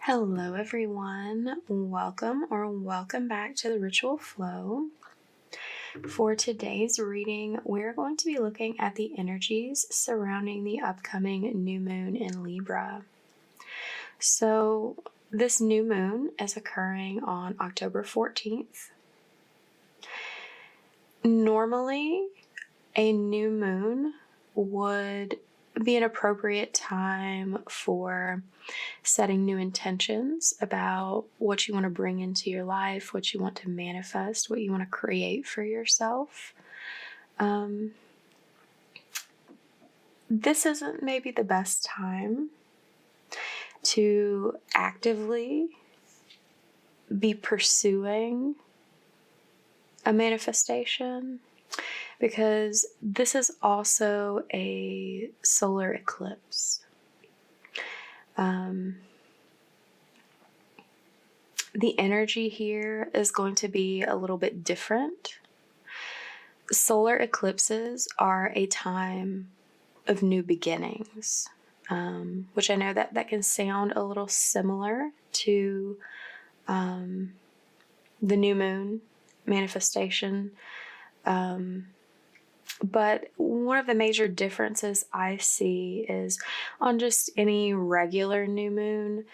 Hello everyone, welcome back to the Ritual Flow. For today's reading, we're going to be looking at the energies surrounding the upcoming new moon in Libra. So this new moon is occurring on October 14th. Normally, a new moon would be an appropriate time for setting new intentions about what you want to bring into your life, what you want to manifest, what you want to create for yourself. This isn't maybe the best time to actively be pursuing a manifestation, because this is also a solar eclipse. The energy here is going to be a little bit different. Solar eclipses are a time of new beginnings, which I know that can sound a little similar to the new moon manifestation. But one of the major differences I see is on just any regular new moon,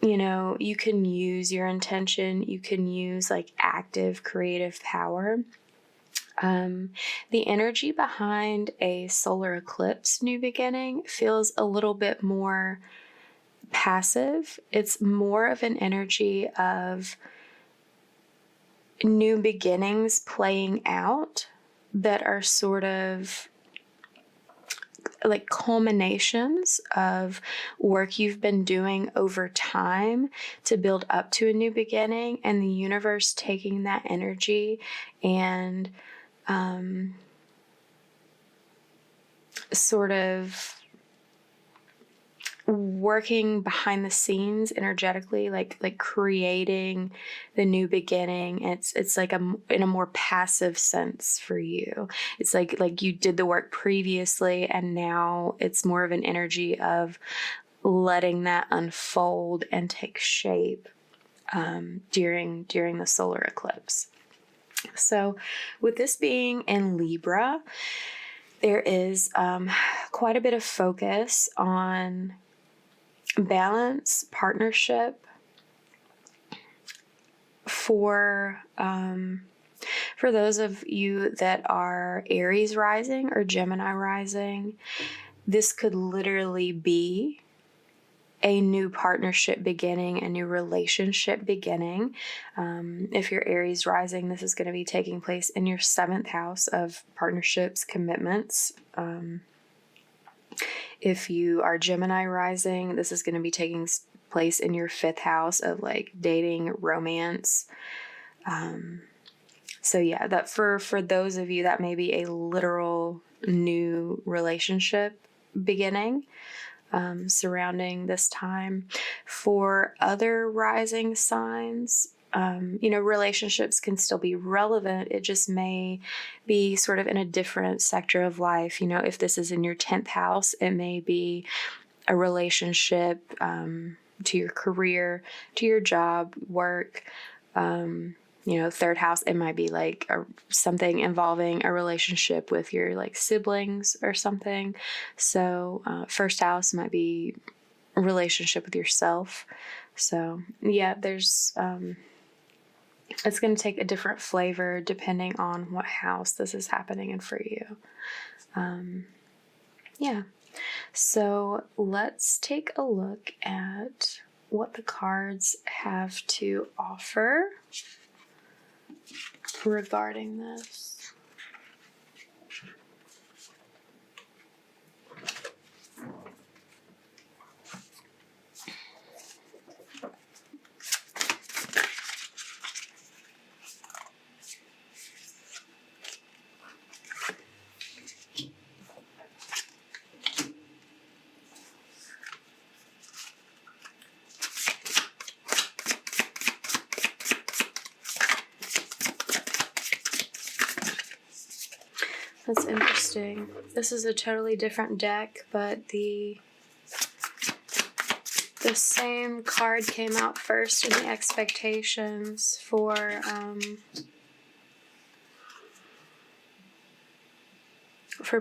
you know, you can use your intention, you can use like active creative power. The energy behind a solar eclipse new beginning feels a little bit more passive. It's more of an energy of new beginnings playing out that are sort of like culminations of work you've been doing over time to build up to a new beginning, and the universe taking that energy and sort of working behind the scenes energetically, like creating the new beginning. It's like in a more passive sense for you. It's like you did the work previously, and now it's more of an energy of letting that unfold and take shape during the solar eclipse. So with this being in Libra, there is quite a bit of focus on balance, partnership. For those of you that are Aries rising or Gemini rising, this could literally be a new partnership beginning, a new relationship beginning. If you're Aries rising, this is going to be taking place in your 7th house of partnerships, commitments. If you are Gemini rising, this is going to be taking place in your 5th house of like dating, romance. So yeah, that for those of you, that may be a literal new relationship beginning surrounding this time. For other rising signs, relationships can still be relevant. It just may be sort of in a different sector of life. You know, if this is in your 10th house, it may be a relationship to your career, to your job, work. 3rd house, it might be like something involving a relationship with your like siblings or something. So 1st house might be a relationship with yourself. So yeah, there's it's going to take a different flavor depending on what house this is happening in for you. So let's take a look at what the cards have to offer regarding this. That's interesting. This is a totally different deck, but the The same card came out first in the expectations for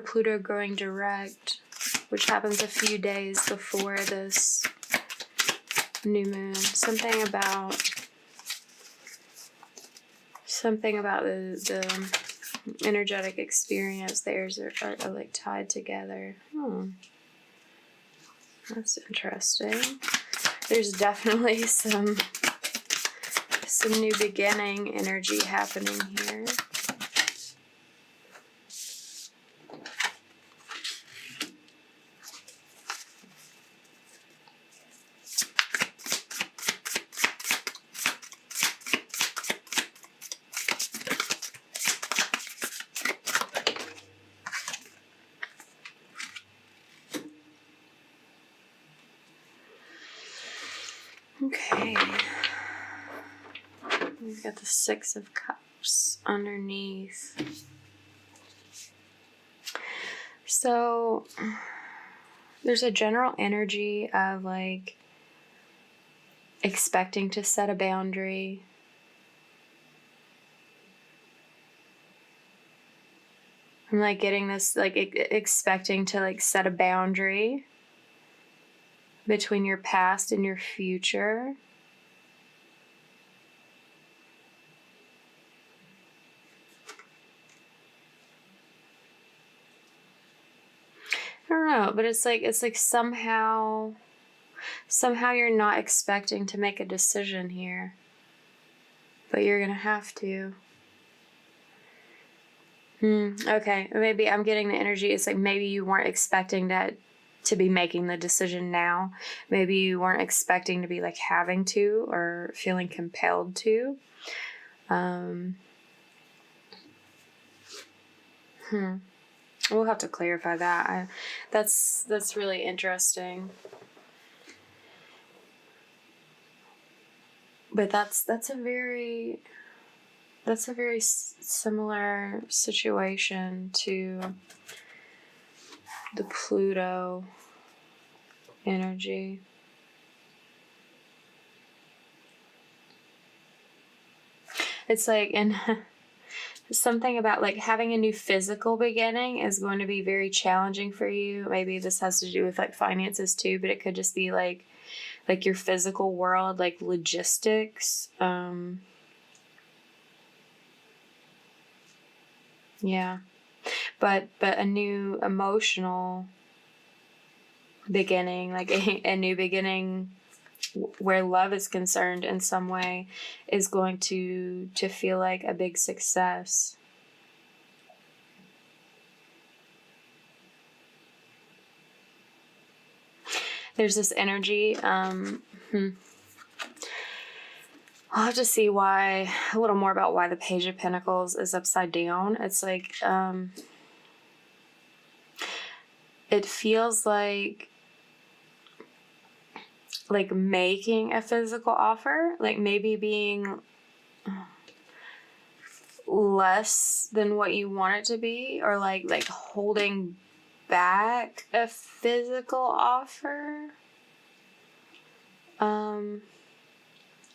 Pluto going direct, which happens a few days before this new moon. Something about the energetic experience. Theirs are like tied together. That's interesting. There's definitely some new beginning energy happening here. Okay, we've got the Six of Cups underneath. So there's a general energy of like expecting to set a boundary. I'm like getting this like expecting to like set a boundary between your past and your future. I don't know, but it's like somehow you're not expecting to make a decision here, but you're gonna have to. Okay, maybe I'm getting the energy. It's like maybe you weren't expecting that to be making the decision now. Maybe you weren't expecting to be like having to or feeling compelled to. We'll have to clarify that. That's really interesting. But that's a very similar situation to the Pluto energy. It's like, and something about like having a new physical beginning is going to be very challenging for you. Maybe this has to do with like finances too, but it could just be like your physical world, like logistics. Yeah. But a new emotional beginning, like a new beginning where love is concerned in some way, is going to feel like a big success. There's this energy. I'll have to see a little more about why the Page of Pentacles is upside down. It's like, it feels like making a physical offer, like maybe being less than what you want it to be, or like holding back a physical offer, or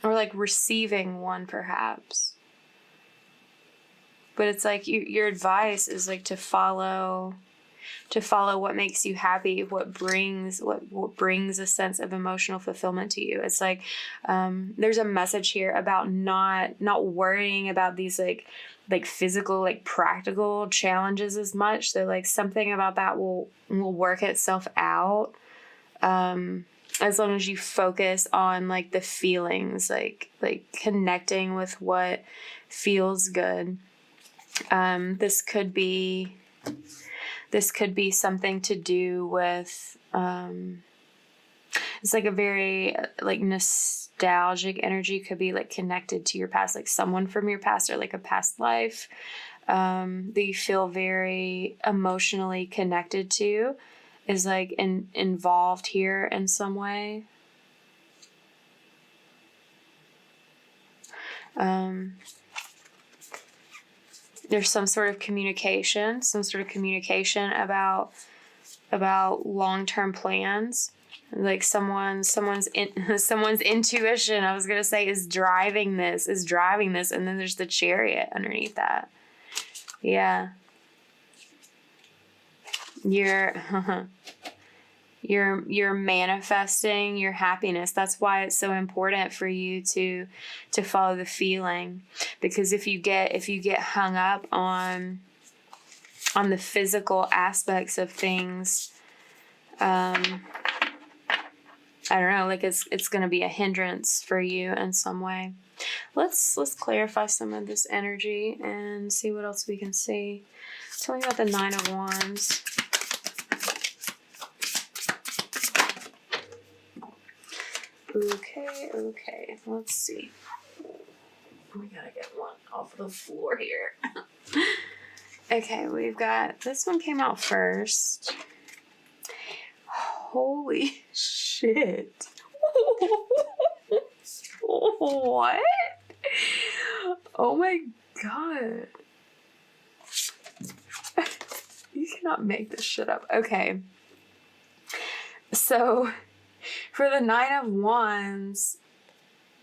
like receiving one perhaps. But it's like your advice is like to follow what makes you happy, what brings a sense of emotional fulfillment to you. It's like there's a message here about not worrying about these like physical, like practical challenges as much. So like something about that will work itself out, as long as you focus on like the feelings, like connecting with what feels good. This could be something to do with, it's like a very like nostalgic energy. Could be like connected to your past, like someone from your past or like a past life that you feel very emotionally connected to is like involved here in some way. There's some sort of communication about long-term plans. Like someone's intuition, I was gonna say, is driving this, and then there's the Chariot underneath that. Yeah. You're manifesting your happiness. That's why it's so important for you to follow the feeling, because if you get hung up on the physical aspects of things, I don't know, like it's going to be a hindrance for you in some way. Let's clarify some of this energy and see what else we can see. Tell me about the Nine of Wands. Okay, let's see. We gotta get one off the floor here. Okay, we've got, this one came out first. Holy shit. What? Oh my god. You cannot make this shit up. Okay. So, for the Nine of Wands,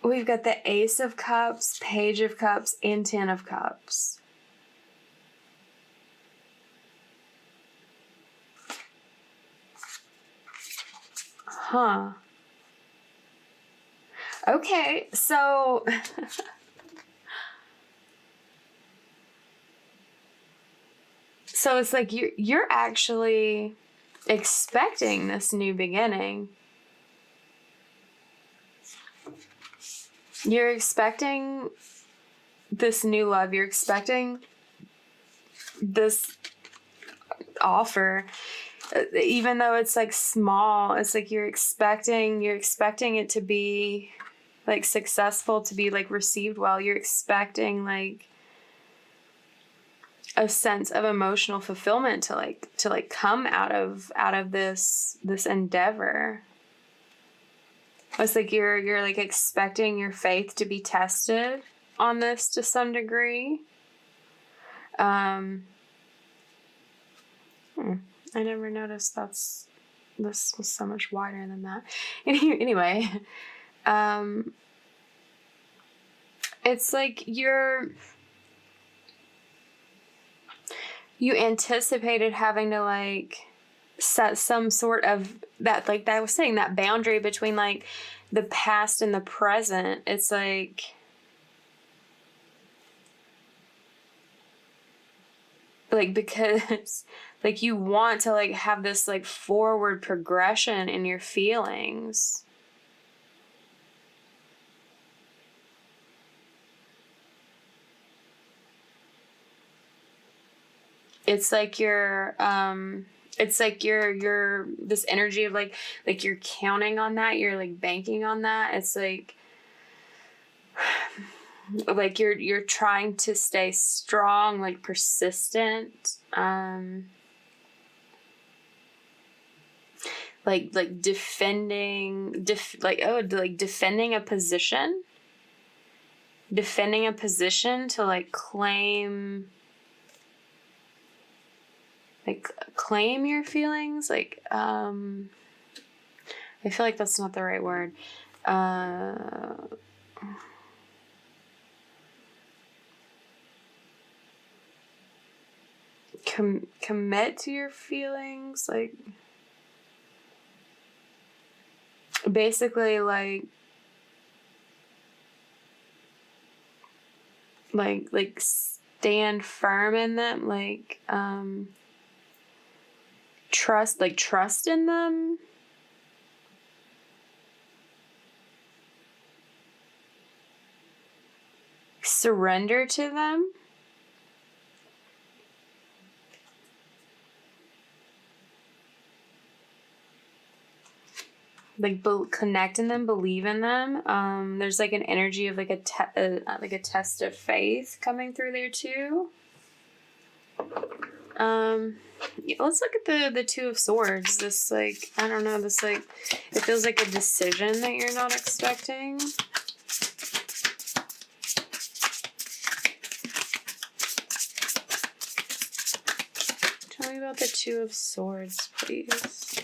we've got the Ace of Cups, Page of Cups, and Ten of Cups. Huh. Okay, so so it's like you're actually expecting this new beginning. You're expecting this new love. You're expecting this offer. Even though it's like small, it's like you're expecting it to be like successful, to be like received well. You're expecting like a sense of emotional fulfillment to come out of this endeavor. It's like you're like expecting your faith to be tested on this to some degree. I never noticed this was so much wider than that. Anyway, it's like you anticipated having to like set some sort of that, like that I was saying, that boundary between like the past and the present. It's like because like you want to like have this like forward progression in your feelings. It's like you're this energy of like you're counting on that, you're like banking on that. It's like you're trying to stay strong, like persistent, like defending a position to like claim your feelings. Like I feel like that's not the right word. Commit to your feelings, like basically like stand firm in them, like trust in them. Surrender to them. Like connect in them, believe in them. There's like an energy of like a test of faith coming through there too. Let's look at the Two of Swords. This like, I don't know, this like, it feels like a decision that you're not expecting. Tell me about the Two of Swords, please.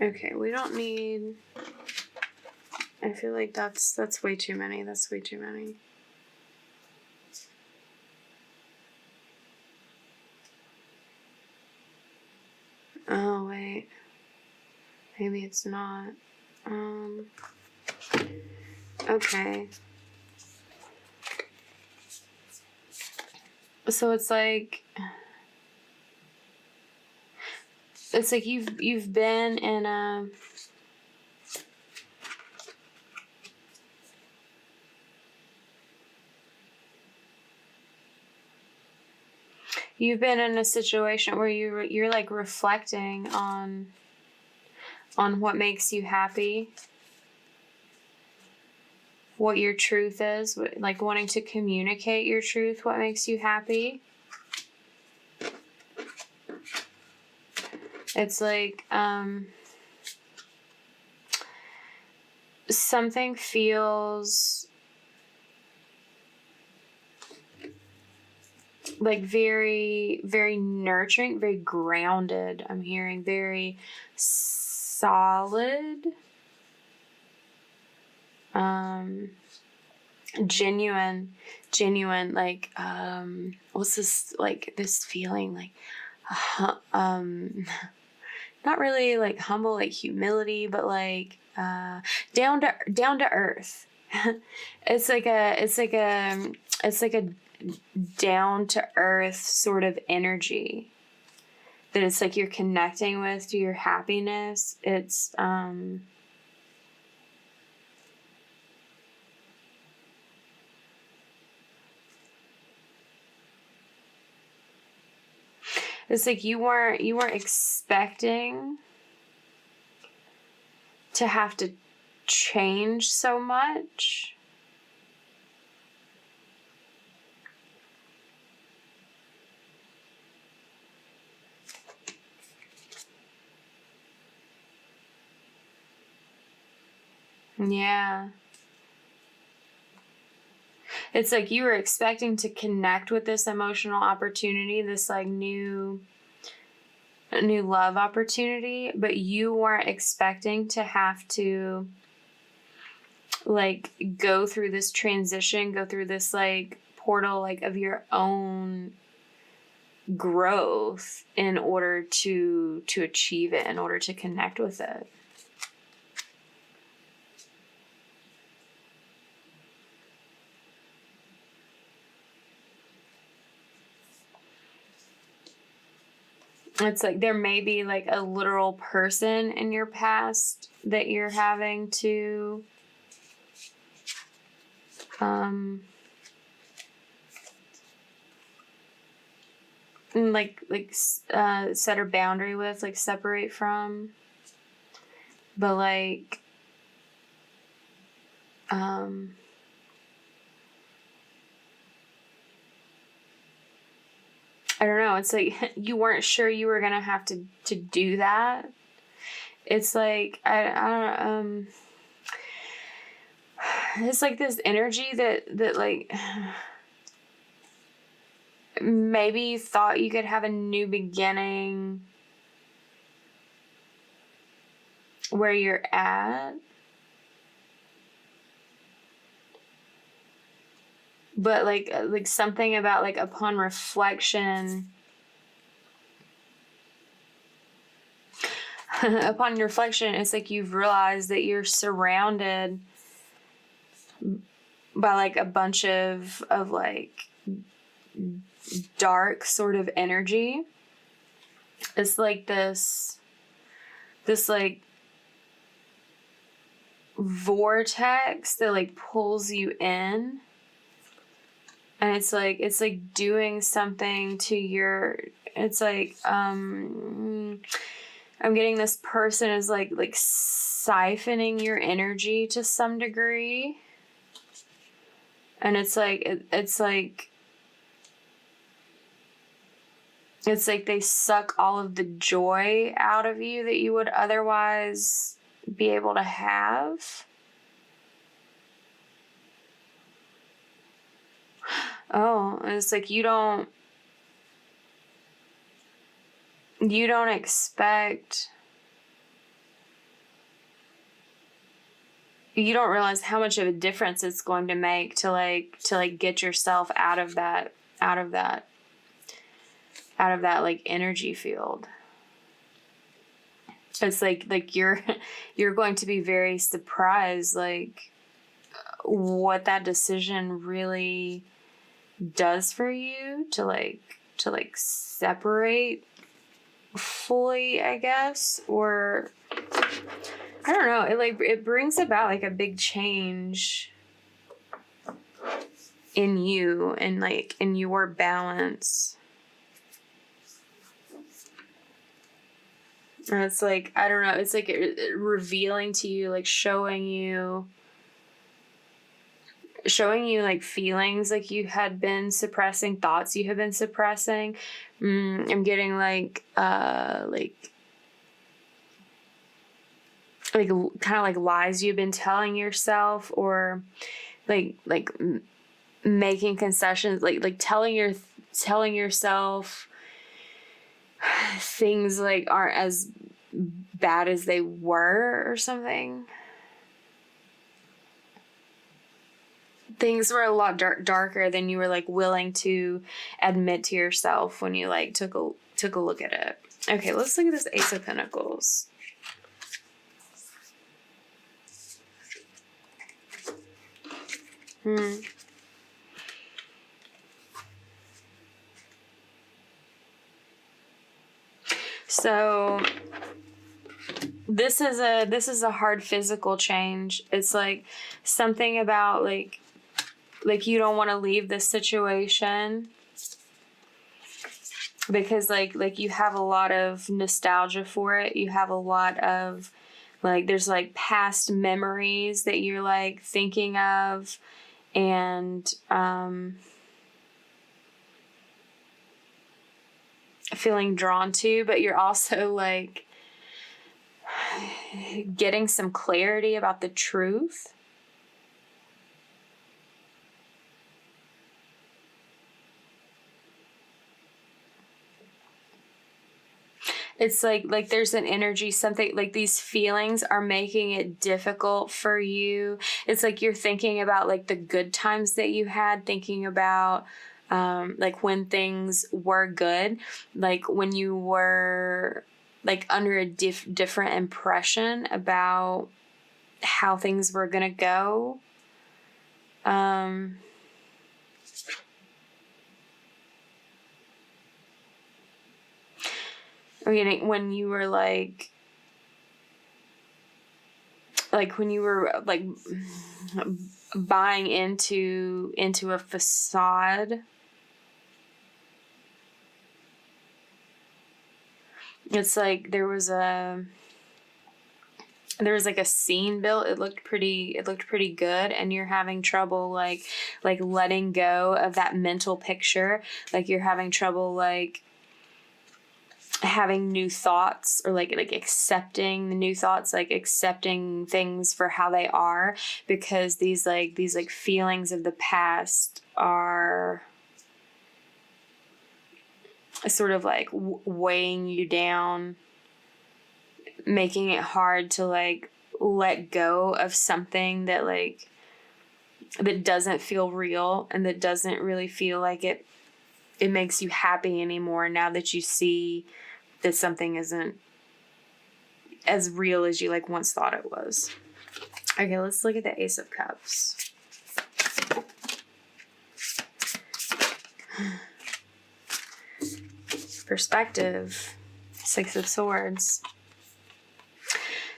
Okay, we don't need... I feel like that's way too many. That's way too many. Oh, wait. Maybe it's not. Okay. So it's like you've been in a... You've been in a situation where you're like reflecting on what makes you happy, what your truth is, like wanting to communicate your truth, what makes you happy. It's like something feels like very, very nurturing, very grounded. I'm hearing very solid, genuine, like, what's this, like, this feeling, like, not really like humble, like humility, but like, down to earth. It's like a down to earth sort of energy that it's like you're connecting with to your happiness. It's it's like you weren't expecting to have to change so much. Yeah. It's like you were expecting to connect with this emotional opportunity, this like new love opportunity, but you weren't expecting to have to like go through this transition, go through this like portal like of your own growth in order to achieve it, in order to connect with it. It's like there may be like a literal person in your past that you're having to set a boundary with, like separate from, but like I don't know, it's like you weren't sure you were gonna have to do that. It's like I don't it's like this energy that like maybe you thought you could have a new beginning where you're at, but like something about like upon reflection it's like you've realized that you're surrounded by like a bunch of like dark sort of energy. It's like this like vortex that like pulls you in, and it's like doing something to your, it's like I'm getting this person is like siphoning your energy to some degree, and it's like they suck all of the joy out of you that you would otherwise be able to have. Oh, it's like you don't expect you don't realize how much of a difference it's going to make to get yourself out of that like energy field. It's like you're going to be very surprised like what that decision really does for you to separate fully, I guess, or I don't know, it brings about like a big change in you and like in your balance. And it's like, I don't know, it's like it revealing to you, like showing you like feelings like you had been suppressing, thoughts you have been suppressing. I'm getting like kind of like lies you've been telling yourself, or like making concessions, like telling yourself things like aren't as bad as they were or something. Things were a lot darker than you were like willing to admit to yourself when you like took a look at it. Okay, let's look at this Ace of Pentacles. So this is a hard physical change. It's like something about like you don't want to leave this situation because like you have a lot of nostalgia for it. You have a lot of like, there's like past memories that you're like thinking of, and feeling drawn to, but you're also like getting some clarity about the truth. It's like there's an energy, something like these feelings are making it difficult for you. It's like you're thinking about like the good times that you had, thinking about like when things were good, like when you were like under a different impression about how things were gonna go. When you were like when you were like buying into a facade. It's like there was like a scene built. It looked pretty good, and you're having trouble like letting go of that mental picture. Like you're having trouble like having new thoughts, or like accepting the new thoughts, like accepting things for how they are, because these feelings of the past are sort of like weighing you down, making it hard to like let go of something that like that doesn't feel real, and that doesn't really feel like it makes you happy anymore, now that you see that something isn't as real as you like once thought it was. Okay, let's look at the Ace of Cups. Perspective. Six of Swords.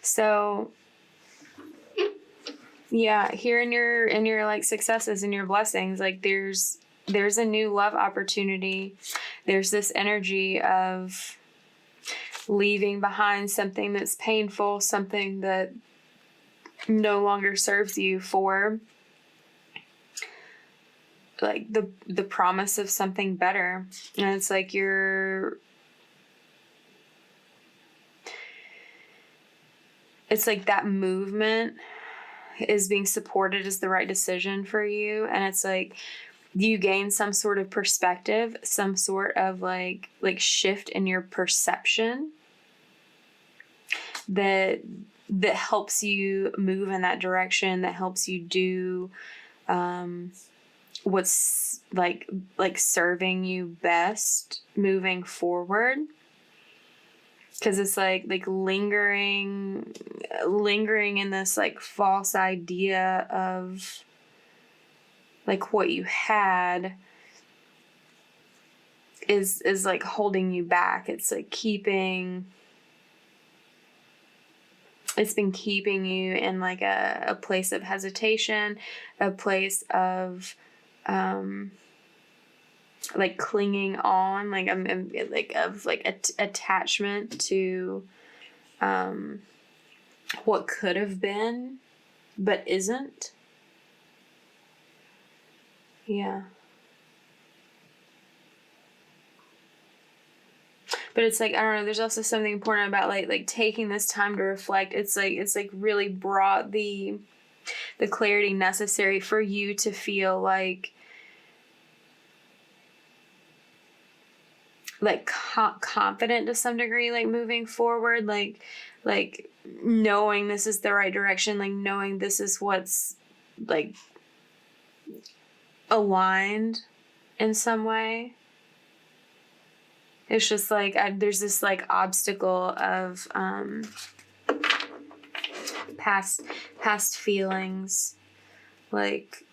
So yeah, here in your like successes and your blessings, like there's a new love opportunity. There's this energy of leaving behind something that's painful, something that no longer serves you, for like the promise of something better. And it's like it's like that movement is being supported as the right decision for you, and it's like you gain some sort of perspective, some sort of like shift in your perception that that helps you move in that direction, that helps you do what's like serving you best moving forward. Because it's like lingering in this like false idea of like what you had is like holding you back. It's like it's been keeping you in like a place of hesitation, a place of like clinging on, like attachment to what could have been but isn't. Yeah. But it's like, I don't know, there's also something important about like taking this time to reflect. It's like really brought the clarity necessary for you to feel like confident to some degree, like moving forward, like knowing this is the right direction, like knowing this is what's like aligned in some way. It's just like there's this like obstacle of past feelings, like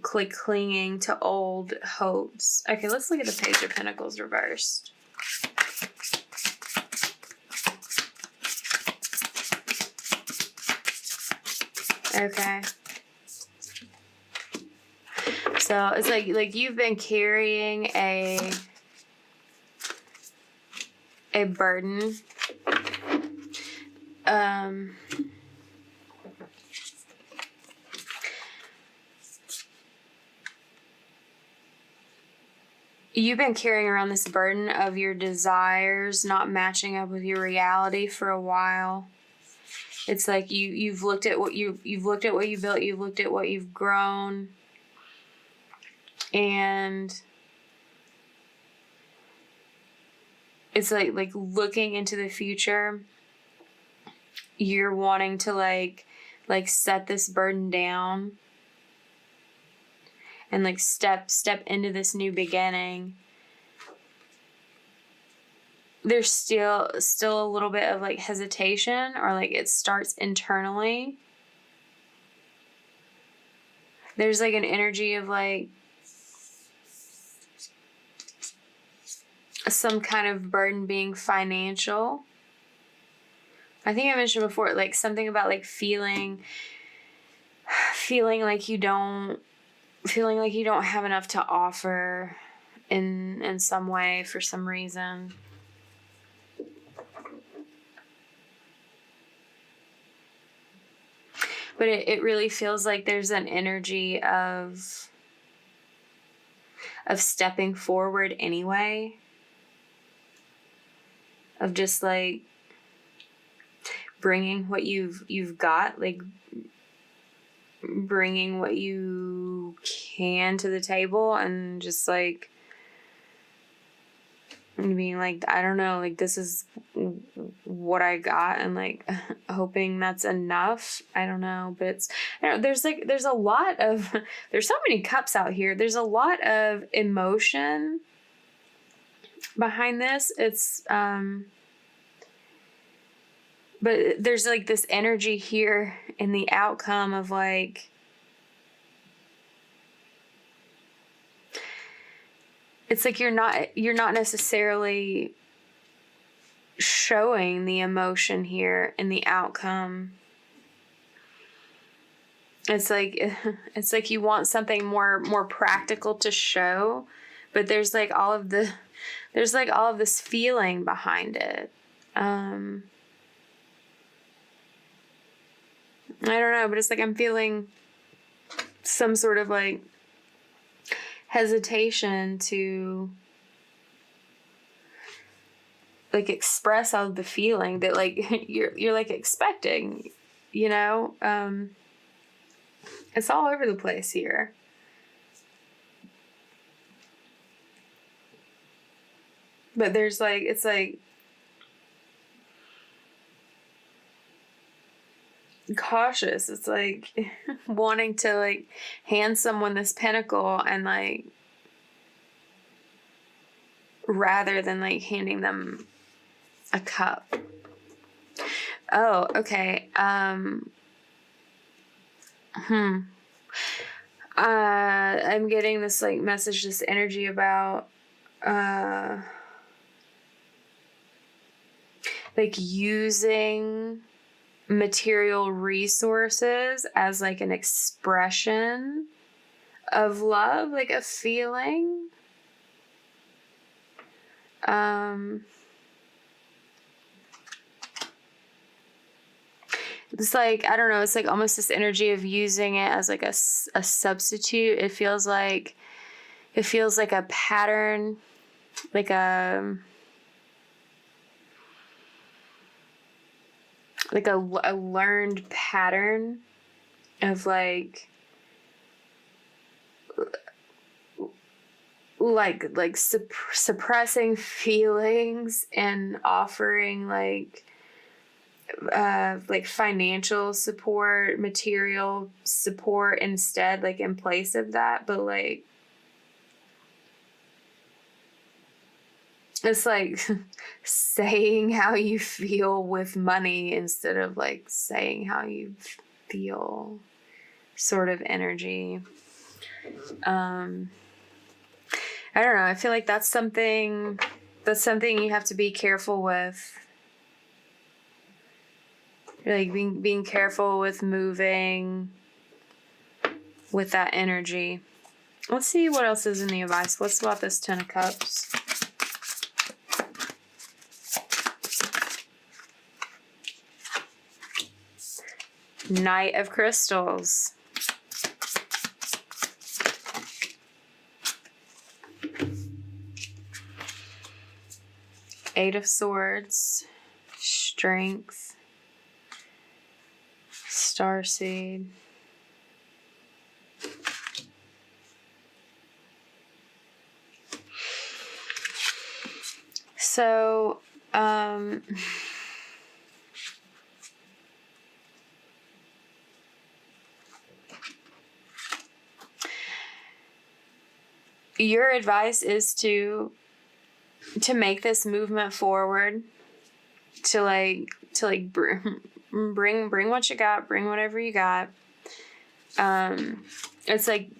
clinging to old hopes. Okay, let's look at the Page of Pentacles reversed. Okay. So it's like you've been carrying a burden. You've been carrying around this burden of your desires not matching up with your reality for a while. It's like you've looked at what you've looked at what you built, you've looked at what you've grown, and it's like looking into the future. You're wanting to like set this burden down and like step into this new beginning. There's still a little bit of like hesitation, or like it starts internally. There's like an energy of like some kind of burden being financial. I think I mentioned before, like something about like feeling like you don't have enough to offer in some way for some reason. But it really feels like there's an energy of stepping forward anyway. Of just like bringing what you've got, like bringing what you can to the table, and just like being like, I don't know, like this is what I got, and like hoping that's enough. I don't know, but it's, I don't know, there's a lot of there's so many cups out here. There's a lot of emotion behind this. It's but there's like this energy here in the outcome of like it's like you're not necessarily showing the emotion here in the outcome. It's like you want something more practical to show, but there's like all of this feeling behind it. I don't know, but it's like I'm feeling some sort of like hesitation to like express all the feeling that like you're like expecting, you know? It's all over the place here. But there's like, it's like cautious. It's like wanting to like hand someone this pentacle and like rather than like handing them a cup. Oh, okay. I'm getting this like message, this energy about like using material resources as like an expression of love, like a feeling. It's like, I don't know, it's like almost this energy of using it as like a substitute. It feels like a pattern, like a learned pattern of like suppressing feelings and offering like financial support, material support instead, like in place of that. But like it's like saying how you feel with money instead of like saying how you feel, sort of energy. I don't know. I feel like that's something you have to be careful with. Like being careful with moving with that energy. Let's see what else is in the advice. What's about this Ten of Cups? Knight of Crystals. Eight of Swords. Strength. Starseed. So, your advice is to make this movement forward, to bring what you got, bring whatever you got. It's like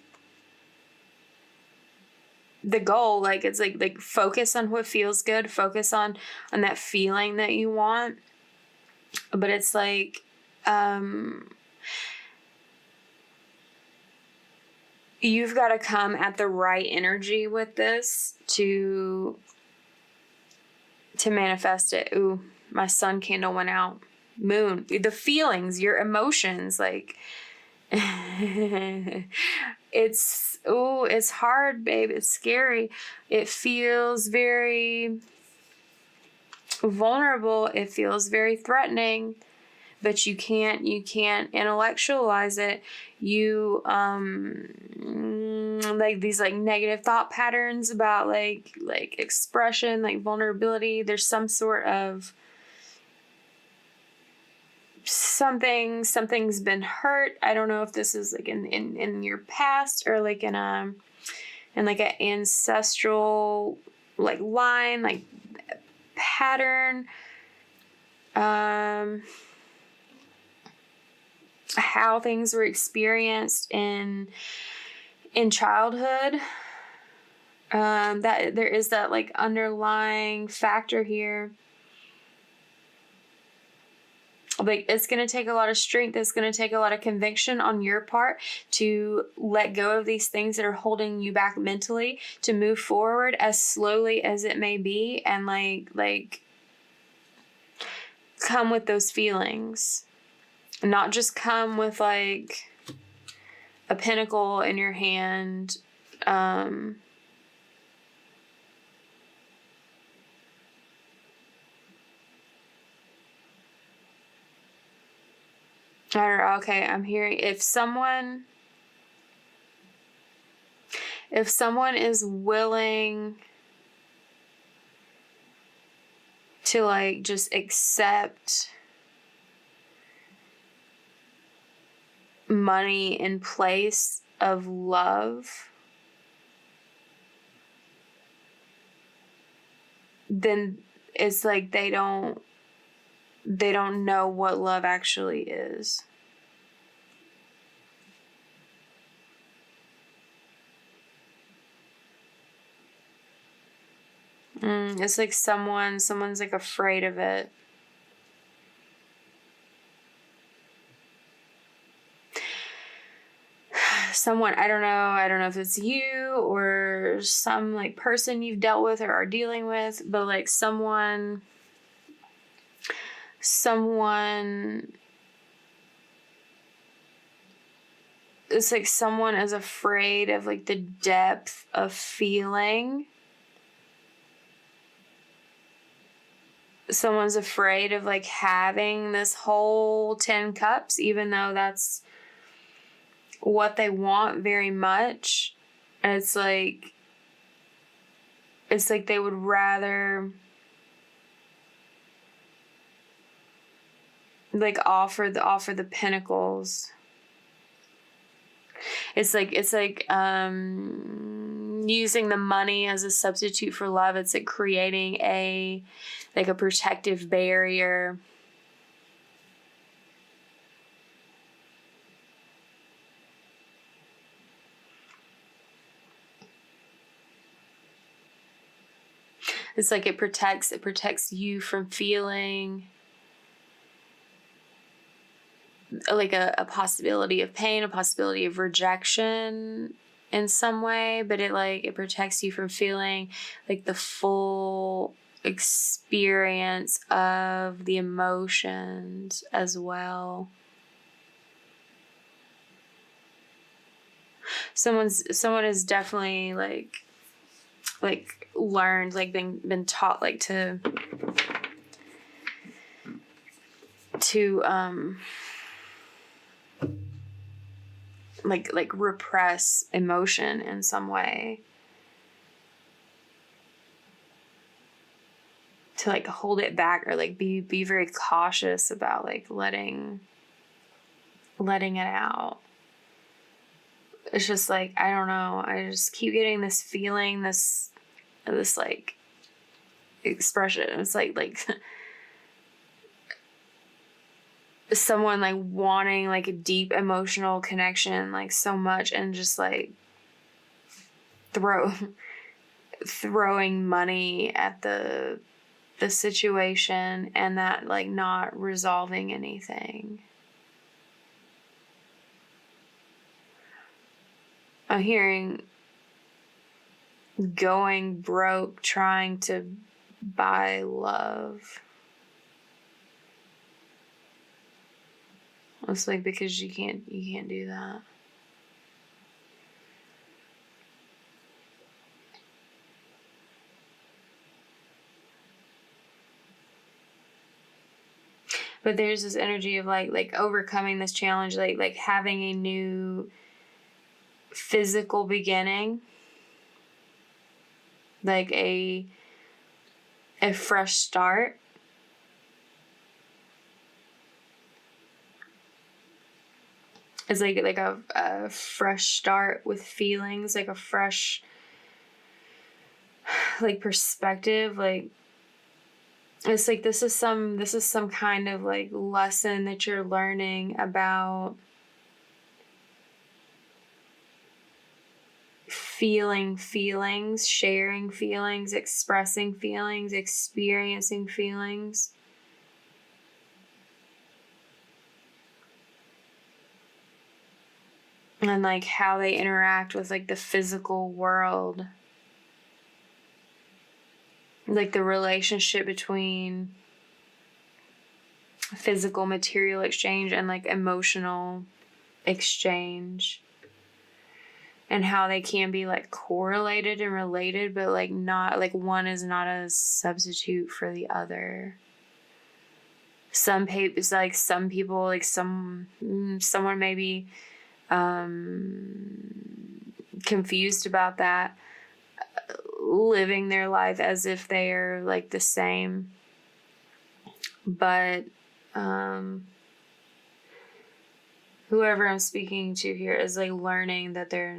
the goal, like it's like focus on what feels good, focus on that feeling that you want. But it's like you've got to come at the right energy with this to manifest it. Ooh, my sun candle went out. Moon, the feelings, your emotions, like it's hard, babe. It's scary. It feels very vulnerable. It feels very threatening, but you can't intellectualize it. You like these like negative thought patterns about like expression, like vulnerability. There's some sort of something's been hurt. I don't know if this is like in your past or like in an ancestral like line, like pattern. How things were experienced in childhood. That there is that like underlying factor here. Like it's going to take a lot of strength. It's going to take a lot of conviction on your part to let go of these things that are holding you back mentally, to move forward as slowly as it may be, and like come with those feelings. Not just come with like a pentacle in your hand. I don't know. Okay, I'm hearing if someone is willing to like just accept money in place of love, then it's like they don't know what love actually is. It's like someone's like afraid of it. Someone, I don't know if it's you or some like person you've dealt with or are dealing with, but like someone it's like someone is afraid of like the depth of feeling. Someone's afraid of like having this whole 10 cups, even though that's what they want very much. And it's like they would rather like offer the pinnacles. It's like using the money as a substitute for love. It's like creating a protective barrier. It's like it protects you from feeling like a possibility of pain, a possibility of rejection in some way, but it protects you from feeling like the full experience of the emotions as well. Someone has definitely like learned, like been taught like to like repress emotion in some way, to like hold it back, or like be very cautious about like letting it out. It's just like, I don't know, I just keep getting this feeling, this like expression. It's like someone like wanting like a deep emotional connection like so much, and just like throwing money at the situation, and that like not resolving anything. I'm hearing going broke trying to buy love. It's like, because you can't do that. But there's this energy of like overcoming this challenge, like having a new physical beginning, like a fresh start. It's like a fresh start with feelings, like a fresh like perspective. Like it's like this is some kind of like lesson that you're learning about feeling feelings, sharing feelings, expressing feelings, experiencing feelings. And like how they interact with like the physical world. Like the relationship between physical material exchange and like emotional exchange. And how they can be like correlated and related, but like not, like one is not a substitute for the other. Some people, like someone may be confused about that, living their life as if they are like the same, but whoever I'm speaking to here is like learning that they're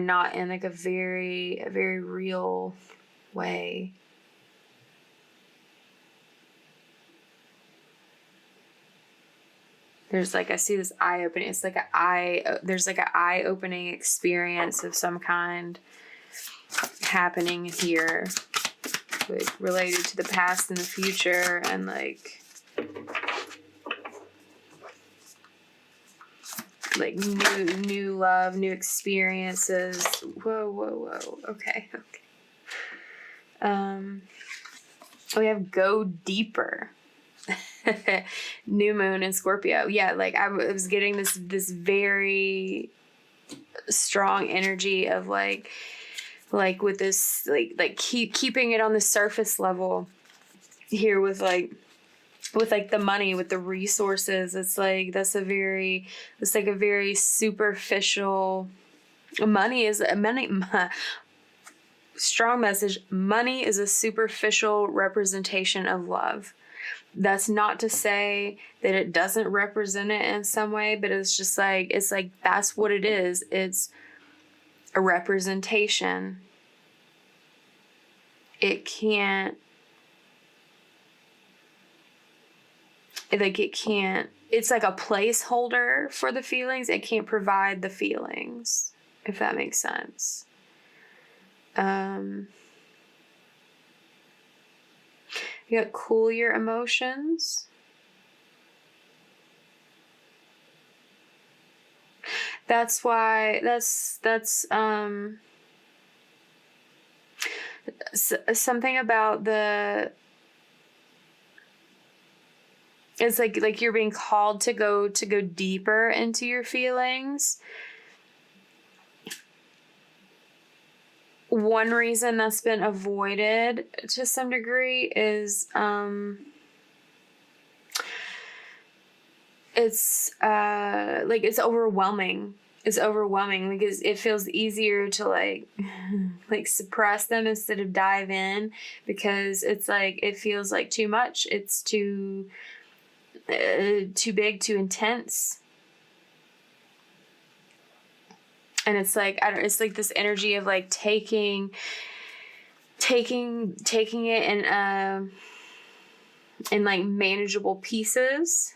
not in like a very real way. There's like, I see this eye opening. It's like there's like an eye opening experience of some kind happening here, like related to the past and the future, and like new love, new experiences. Whoa. Okay. We have go deeper. New moon in Scorpio. Yeah, like I was getting this very strong energy of like with this like keeping it on the surface level here with like the money, with the resources. It's like it's like a very superficial. Money, strong message. Money is a superficial representation of love. That's not to say that it doesn't represent it in some way, but it's just like, that's what it is. It's a representation. It's like a placeholder for the feelings. It can't provide the feelings, if that makes sense. You got cool your emotions. That's why something about it's like you're being called to go deeper into your feelings. One reason that's been avoided to some degree is it's it's overwhelming. It's overwhelming because it feels easier to like suppress them instead of dive in, because it's like it feels like too much. It's too big, too intense. And it's like, it's like this energy of like taking it in like manageable pieces.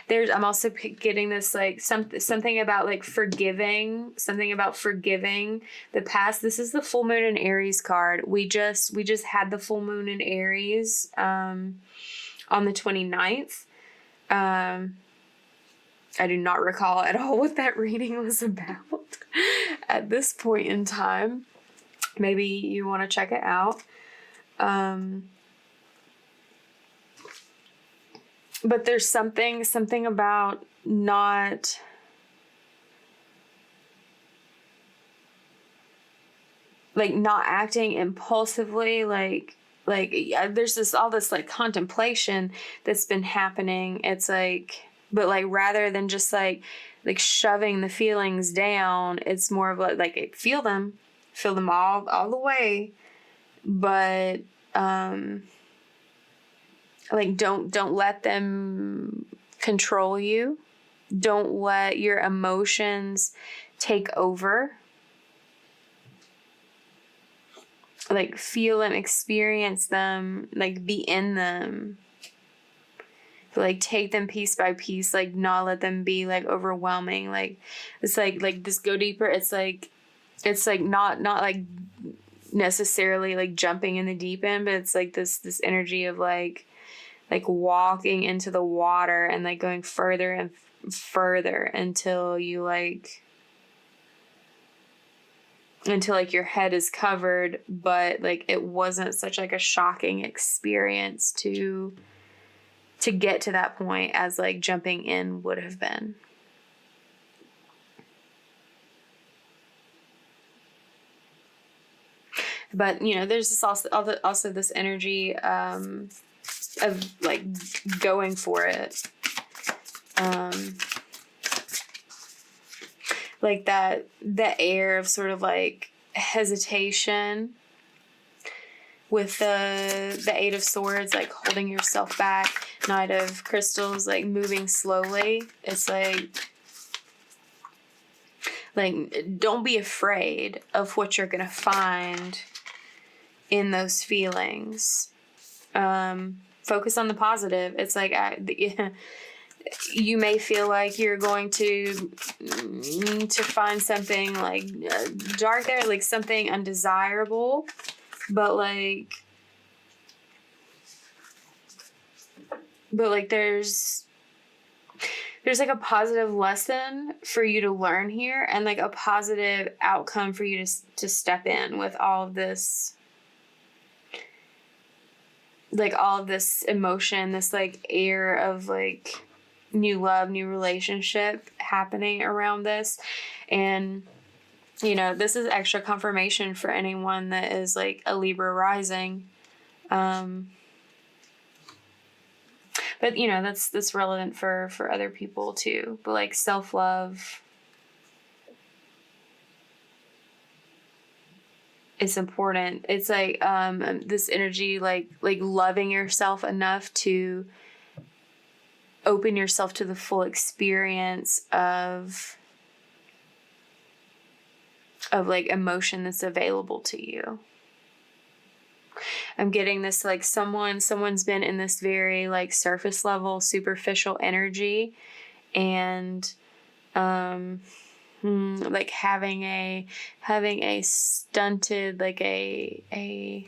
I'm also getting this like something about like forgiving the past. This is the full moon in Aries card. We just had the full moon in Aries on the 29th. I do not recall at all what that reading was about at this point in time. Maybe you want to check it out. But there's something about not acting impulsively, there's all this like contemplation that's been happening. It's like, but like rather than just like shoving the feelings down, it's more of like feel them all the way, but don't let them control you. Don't let your emotions take over. Like feel them, experience them, like be in them. Like take them piece by piece, like not let them be like overwhelming. Like it's like this go deeper. It's like not like necessarily like jumping in the deep end, but it's like this energy of like walking into the water and like going further and further until your head is covered, but like it wasn't such like a shocking experience to get to that point as like jumping in would have been. But there's this also this energy of like going for it, like the air of sort of like hesitation with the Eight of Swords, like holding yourself back. Knight of Crystals, like moving slowly. It's like don't be afraid of what you're gonna find in those feelings. Focus on the positive. It's like you may feel like you're going to find something like dark there, like something undesirable, but there's like a positive lesson for you to learn here, and like a positive outcome for you to step in with all of this, like all of this emotion, this like air of like new love, new relationship happening around this. And this is extra confirmation for anyone that is like a Libra rising. But that's relevant for other people too. But like self-love is important. It's like this energy, like loving yourself enough to open yourself to the full experience of like emotion that's available to you. I'm getting this like someone's been in this very like surface level, superficial energy, and like having a stunted, like a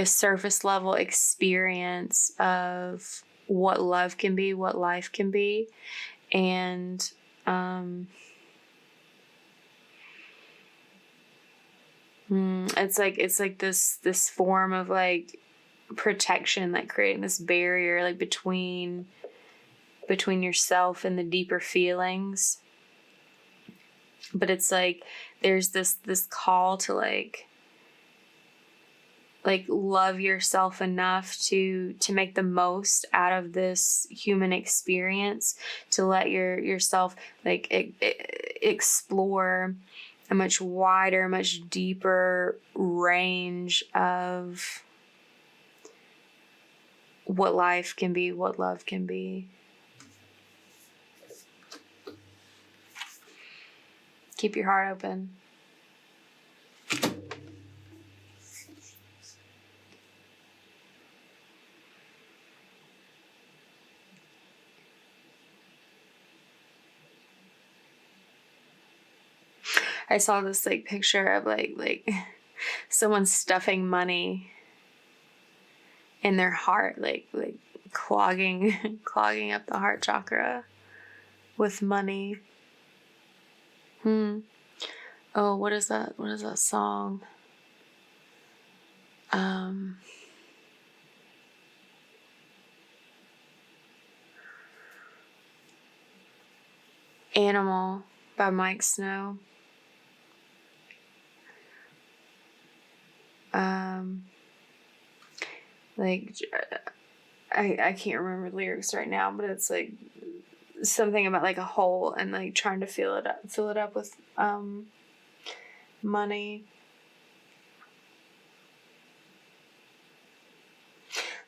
surface level experience of what love can be, what life can be. And it's like this form of like protection, like creating this barrier like between yourself and the deeper feelings. But it's like there's this call to like love yourself enough to make the most out of this human experience, to let yourself like explore a much wider, much deeper range of what life can be, what love can be. Keep your heart open. I saw this like picture of like someone stuffing money in their heart, like clogging up the heart chakra with money. Oh, what is that? What is that song? Animal by Mike Snow. Like I can't remember the lyrics right now, but it's like something about like a hole and like trying to fill it up with money.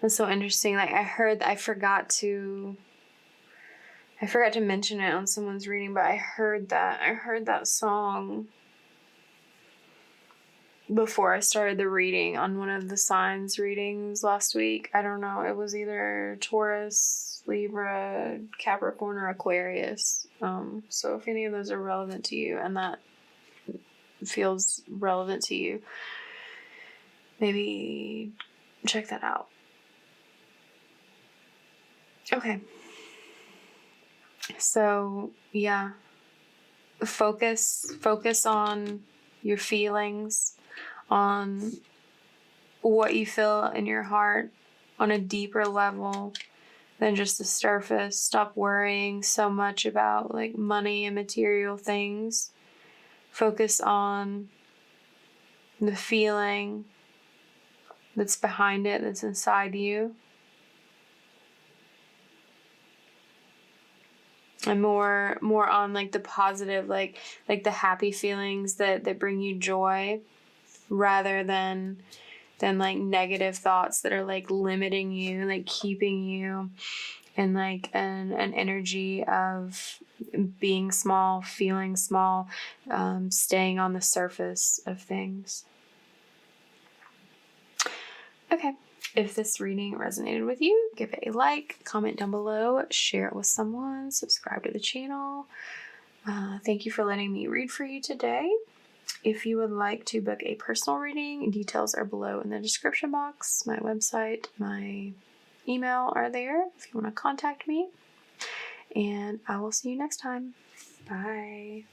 That's so interesting. Like I forgot to mention it on someone's reading, but I heard that song before I started the reading on one of the signs readings last week. I don't know. It was either Taurus, Libra, Capricorn, or Aquarius. So if any of those are relevant to you and that feels relevant to you, maybe check that out. Okay. So yeah, focus on your feelings, on what you feel in your heart on a deeper level than just the surface. Stop worrying so much about like money and material things. Focus on the feeling that's behind it, that's inside you. And more on like the positive, like the happy feelings that bring you joy, rather than than like negative thoughts that are like limiting you, like keeping you in like an energy of being small, feeling small, staying on the surface of things. Okay, if this reading resonated with you, give it a like, comment down below, share it with someone, subscribe to the channel. Thank you for letting me read for you today. If you would like to book a personal reading, details are below in the description box. My website, my email are there if you want to contact me. And I will see you next time. Bye.